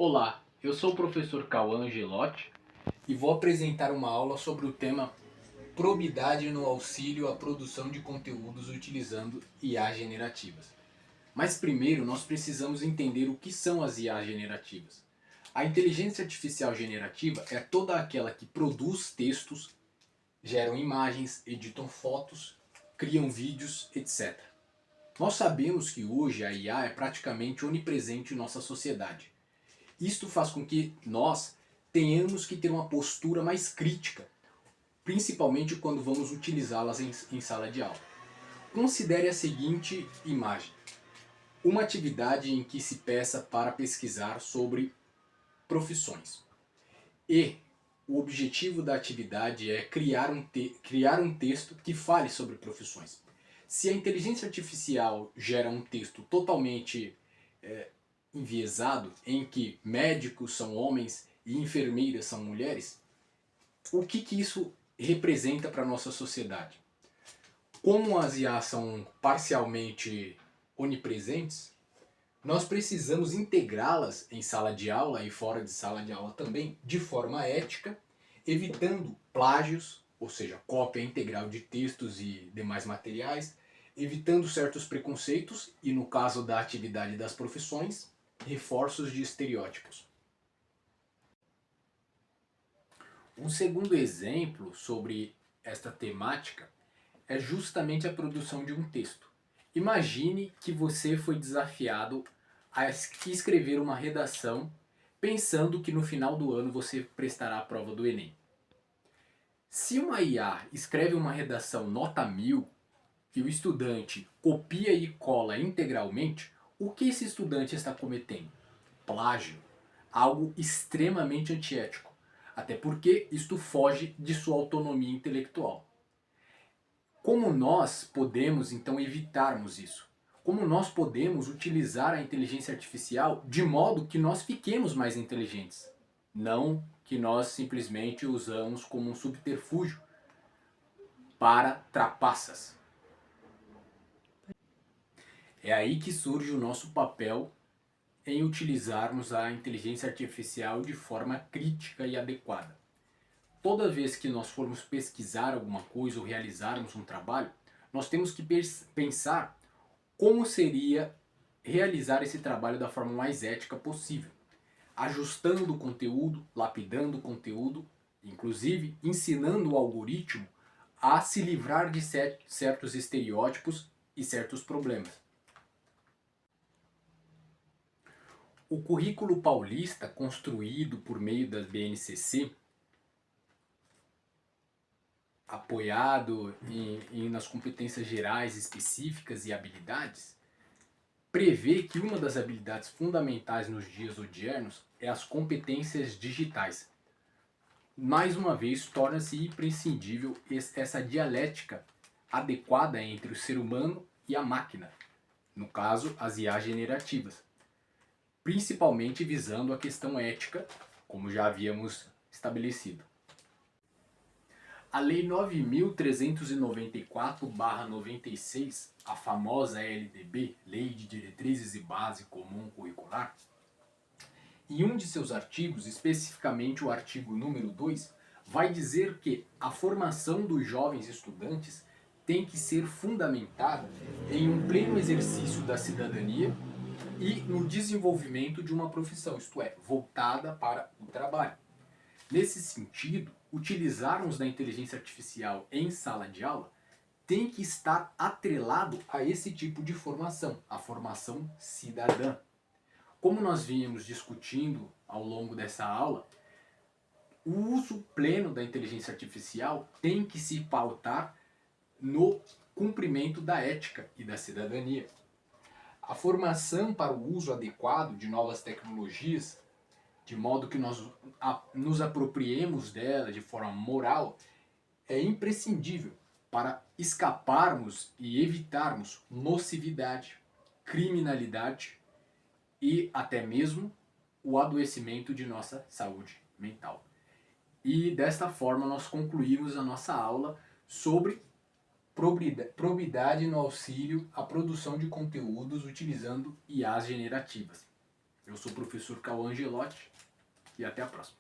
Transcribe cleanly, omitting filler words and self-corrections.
Olá, eu sou o professor Cauã Angelotti e vou apresentar uma aula sobre o tema probidade no auxílio à produção de conteúdos utilizando IA generativas. Mas primeiro nós precisamos entender o que são as IA generativas. A inteligência artificial generativa é toda aquela que produz textos, geram imagens, editam fotos, criam vídeos, etc. Nós sabemos que hoje a IA é praticamente onipresente em nossa sociedade. Isto faz com que nós tenhamos que ter uma postura mais crítica, principalmente quando vamos utilizá-las em sala de aula. Considere a seguinte imagem: uma atividade em que se peça para pesquisar sobre profissões. E o objetivo da atividade é criar um texto que fale sobre profissões. Se a inteligência artificial gera um texto totalmente enviesado, em que médicos são homens e enfermeiras são mulheres, o que isso representa para a nossa sociedade? Como as IAs são parcialmente onipresentes, nós precisamos integrá-las em sala de aula e fora de sala de aula também, de forma ética, evitando plágios, ou seja, cópia integral de textos e demais materiais, evitando certos preconceitos e, no caso da atividade das profissões, reforços de estereótipos. Um segundo exemplo sobre esta temática é justamente a produção de um texto. Imagine que você foi desafiado a escrever uma redação pensando que no final do ano você prestará a prova do Enem. Se uma IA escreve uma redação nota 1000 e o estudante copia e cola integralmente, o que esse estudante está cometendo? Plágio. Algo extremamente antiético. Até porque isto foge de sua autonomia intelectual. Como nós podemos então evitarmos isso? Como nós podemos utilizar a inteligência artificial de modo que nós fiquemos mais inteligentes? Não que nós simplesmente usamos como um subterfúgio para trapaças. É aí que surge o nosso papel em utilizarmos a inteligência artificial de forma crítica e adequada. Toda vez que nós formos pesquisar alguma coisa ou realizarmos um trabalho, nós temos que pensar como seria realizar esse trabalho da forma mais ética possível, ajustando o conteúdo, lapidando o conteúdo, inclusive ensinando o algoritmo a se livrar de certos estereótipos e certos problemas. O currículo paulista, construído por meio da BNCC, apoiado nas competências gerais específicas e habilidades, prevê que uma das habilidades fundamentais nos dias odiernos é as competências digitais. Mais uma vez, torna-se imprescindível essa dialética adequada entre o ser humano e a máquina, no caso, as IA generativas, principalmente visando a questão ética, como já havíamos estabelecido. A Lei 9.394/96, a famosa LDB, Lei de Diretrizes e Base Comum Curricular, em um de seus artigos, especificamente o artigo número 2, vai dizer que a formação dos jovens estudantes tem que ser fundamentada em um pleno exercício da cidadania e no desenvolvimento de uma profissão, isto é, voltada para o trabalho. Nesse sentido, utilizarmos da inteligência artificial em sala de aula tem que estar atrelado a esse tipo de formação, a formação cidadã. Como nós vínhamos discutindo ao longo dessa aula, o uso pleno da inteligência artificial tem que se pautar no cumprimento da ética e da cidadania. A formação para o uso adequado de novas tecnologias, de modo que nós nos apropriemos dela de forma moral, é imprescindível para escaparmos e evitarmos nocividade, criminalidade e até mesmo o adoecimento de nossa saúde mental. E desta forma nós concluímos a nossa aula sobre probidade no auxílio à produção de conteúdos utilizando IAs generativas. Eu sou o professor Cauã Angelotti e até a próxima.